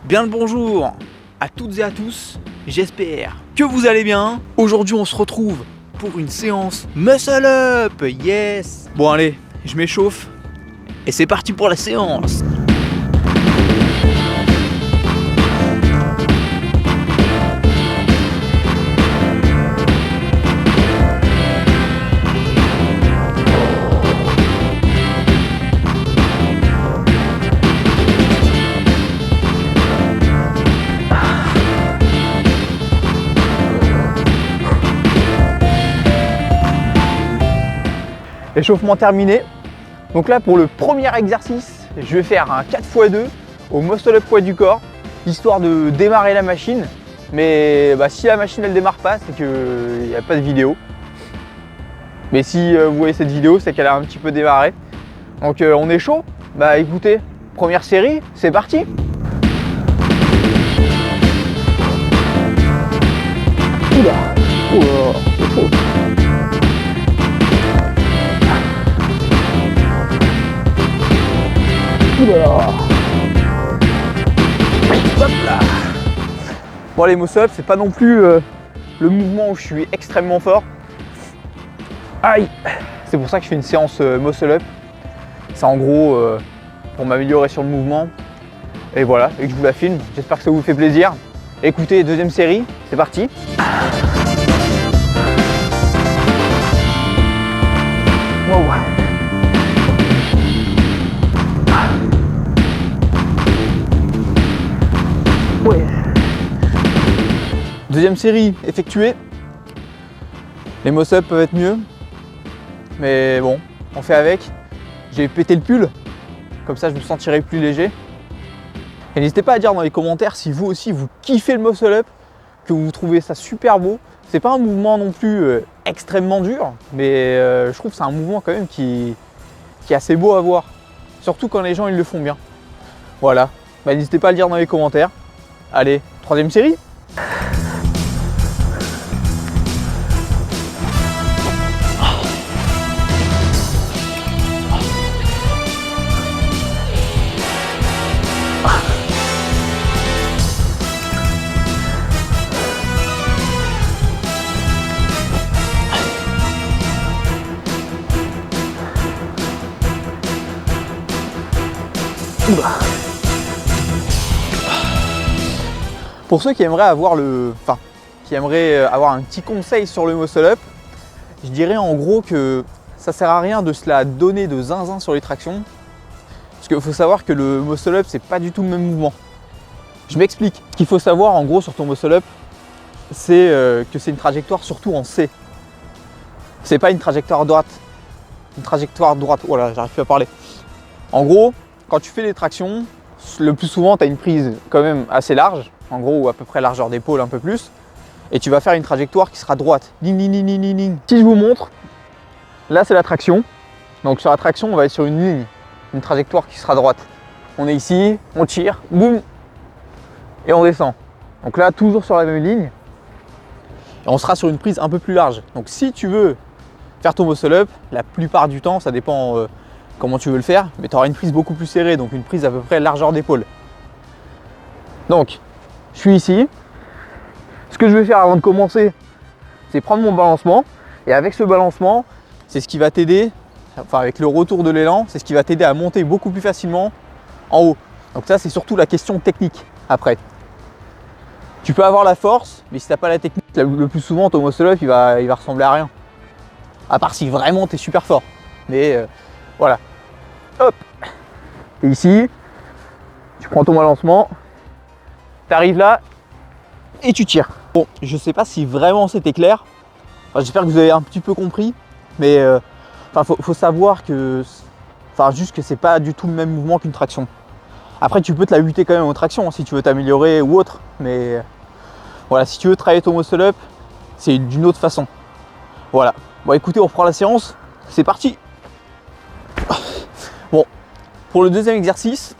Bien le bonjour à toutes et à tous, j'espère que vous allez bien. Aujourd'hui on se retrouve pour une séance muscle up, yes. Bon allez, je m'échauffe et c'est parti pour la séance. Échauffement terminé. Donc là pour le premier exercice, je vais faire un 4x2 au muscle up poids du corps, histoire de démarrer la machine. Mais si la machine elle démarre pas, c'est qu'il n'y a pas de vidéo. Mais si vous voyez cette vidéo, c'est qu'elle a un petit peu démarré. Donc on est chaud. Écoutez, première série, c'est parti. Oula, c'est chaud. Hop là. Bon les muscle up, c'est pas non plus le mouvement où je suis extrêmement fort. Aïe. C'est pour ça que je fais une séance muscle up. C'est en gros pour m'améliorer sur le mouvement. Et voilà, et que je vous la filme. J'espère que ça vous fait plaisir. Écoutez, deuxième série, c'est parti. Wow. Ouais. Deuxième série effectuée. Les muscle up peuvent être mieux, mais bon, on fait avec. J'ai pété le pull, comme ça je me sentirai plus léger. Et n'hésitez pas à dire dans les commentaires si vous aussi vous kiffez le muscle up, que vous trouvez ça super beau. C'est pas un mouvement non plus extrêmement dur, mais je trouve que c'est un mouvement quand même qui est assez beau à voir, surtout quand les gens ils le font bien. Voilà, n'hésitez pas à le dire dans les commentaires. Allez, troisième série. Oula. Pour ceux qui aimeraient avoir un petit conseil sur le muscle up, je dirais en gros que ça sert à rien de se la donner de zinzin sur les tractions. Parce qu'il faut savoir que le muscle up, c'est pas du tout le même mouvement. Je m'explique. Ce qu'il faut savoir en gros sur ton muscle up, c'est que c'est une trajectoire surtout en C. C'est pas une trajectoire droite. Une trajectoire droite. Voilà, j'arrive plus à parler. En gros, quand tu fais les tractions, le plus souvent, tu as une prise quand même assez large. En gros, ou à peu près largeur d'épaule, un peu plus. Et tu vas faire une trajectoire qui sera droite. Ding, ding, ding, ding, ding. Si je vous montre, là c'est la traction. Donc sur la traction, on va être sur une ligne, une trajectoire qui sera droite. On est ici, on tire, boum, et on descend. Donc là, toujours sur la même ligne. Et on sera sur une prise un peu plus large. Donc si tu veux faire ton muscle up, la plupart du temps, ça dépend comment tu veux le faire, mais tu auras une prise beaucoup plus serrée, donc une prise à peu près largeur d'épaule. Donc, je suis ici. Ce que je vais faire avant de commencer, c'est prendre mon balancement. Et avec ce balancement, c'est ce qui va t'aider, enfin avec le retour de l'élan, c'est ce qui va t'aider à monter beaucoup plus facilement en haut. Donc ça, c'est surtout la question technique après. Tu peux avoir la force, mais si tu n'as pas la technique, le plus souvent, ton muscle up, il va ressembler à rien. À part si vraiment tu es super fort. Mais voilà. Hop. Et ici, tu prends ton balancement. Tu arrives là et tu tires. Bon, je sais pas si vraiment c'était clair. Enfin, j'espère que vous avez un petit peu compris. Mais faut savoir que, juste que c'est pas du tout le même mouvement qu'une traction. Après, tu peux te la buter quand même aux tractions si tu veux t'améliorer ou autre. Mais voilà, si tu veux travailler ton muscle up, c'est d'une autre façon. Voilà. Bon, écoutez, on reprend la séance. C'est parti. Bon, pour le deuxième exercice,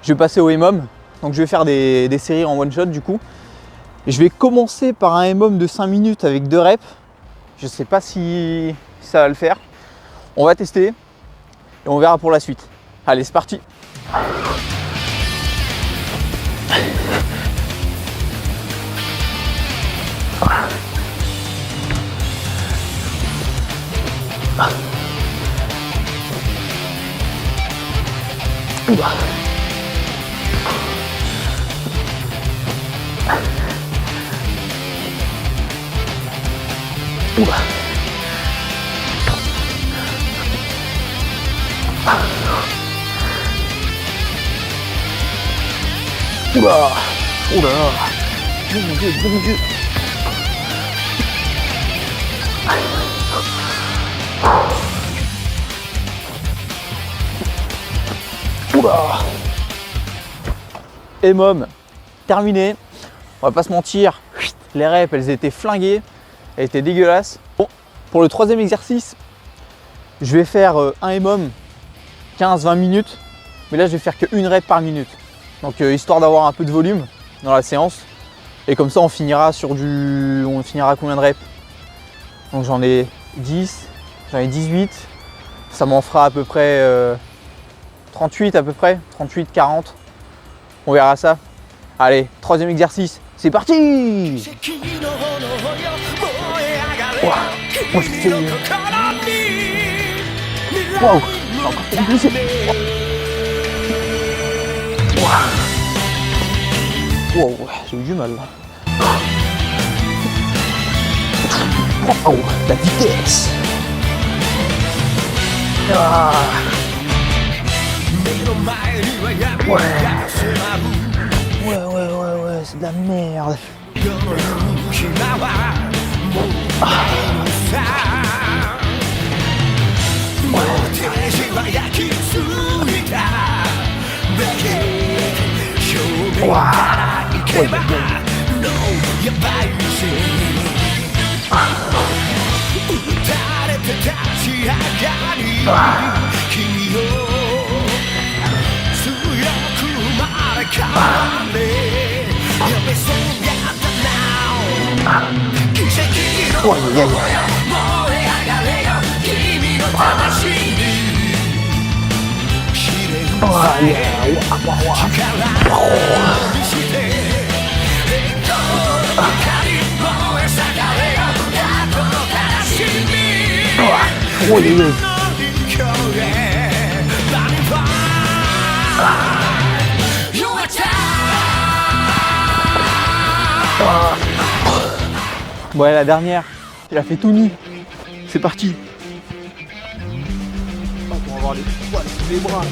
je vais passer au EMOM. Donc je vais faire des séries en one shot du coup. Je vais commencer par un EMOM de 5 minutes avec 2 reps. Je ne sais pas si ça va le faire. On va tester et on verra pour la suite. Allez, c'est parti. Oula. Oula. Oula. Mon Dieu, mon Dieu. Oula. Et môme, terminé. On va pas se mentir, les reps elles étaient flinguées, elles étaient dégueulasses. Bon, pour le troisième exercice, je vais faire un EMOM 15-20 minutes, mais là je vais faire qu'une rep par minute. Donc histoire d'avoir un peu de volume dans la séance. Et comme ça on finira sur du. On finira combien de reps? Donc j'en ai 10, j'en ai 18. Ça m'en fera à peu près 38 à peu près, 38-40. On verra ça. Allez, troisième exercice, c'est parti! Wow. Oh, c'est... Wow. Encore plus poussé. Wow. Wow, j'ai eu du mal là. Wow, la vitesse. Ah. Ouais. Ouais, c'est de la merde. Ah. Ouais, la dernière, il a fait tout nu. C'est parti. On va avoir les poils sous les bras.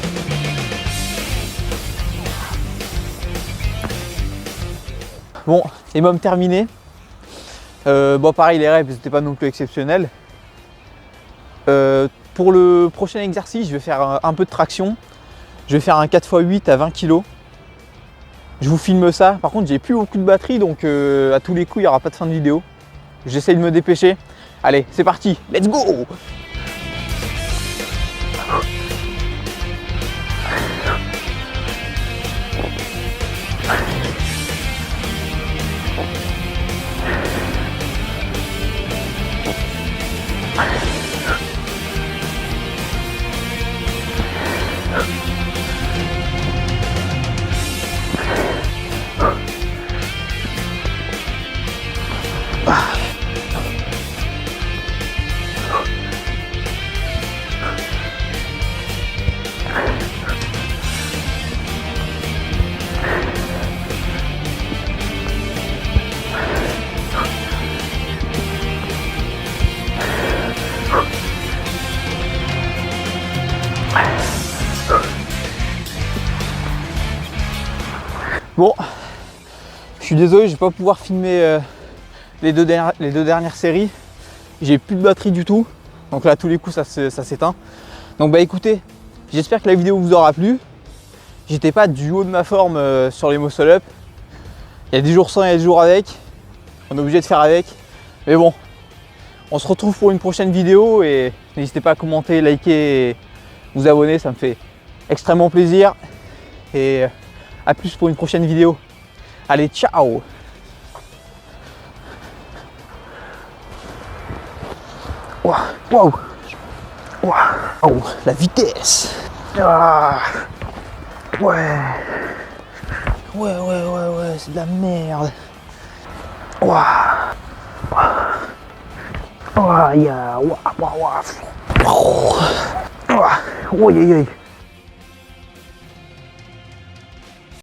Bon, EMOM terminé. Bon, pareil, les reps n'étaient pas non plus exceptionnels. Pour le prochain exercice, je vais faire un peu de traction. Je vais faire un 4x8 à 20 kg. Je vous filme ça. Par contre, j'ai plus beaucoup de batterie, donc à tous les coups, il n'y aura pas de fin de vidéo. J'essaye de me dépêcher. Allez, c'est parti, let's go! Bon, je suis désolé, je vais pas pouvoir filmer les deux dernières séries. J'ai plus de batterie du tout, donc là, à tous les coups, ça s'éteint. Donc bah écoutez, j'espère que la vidéo vous aura plu. J'étais pas du haut de ma forme sur les muscle up. Il y a des jours sans, il y a des jours avec. On est obligé de faire avec. Mais bon, on se retrouve pour une prochaine vidéo et n'hésitez pas à commenter, liker et vous abonner, ça me fait extrêmement plaisir. Et à plus pour une prochaine vidéo. Allez, ciao! Waouh! Waouh! La vitesse! Ah. Ouais, c'est de la merde. Waouh! Waouh!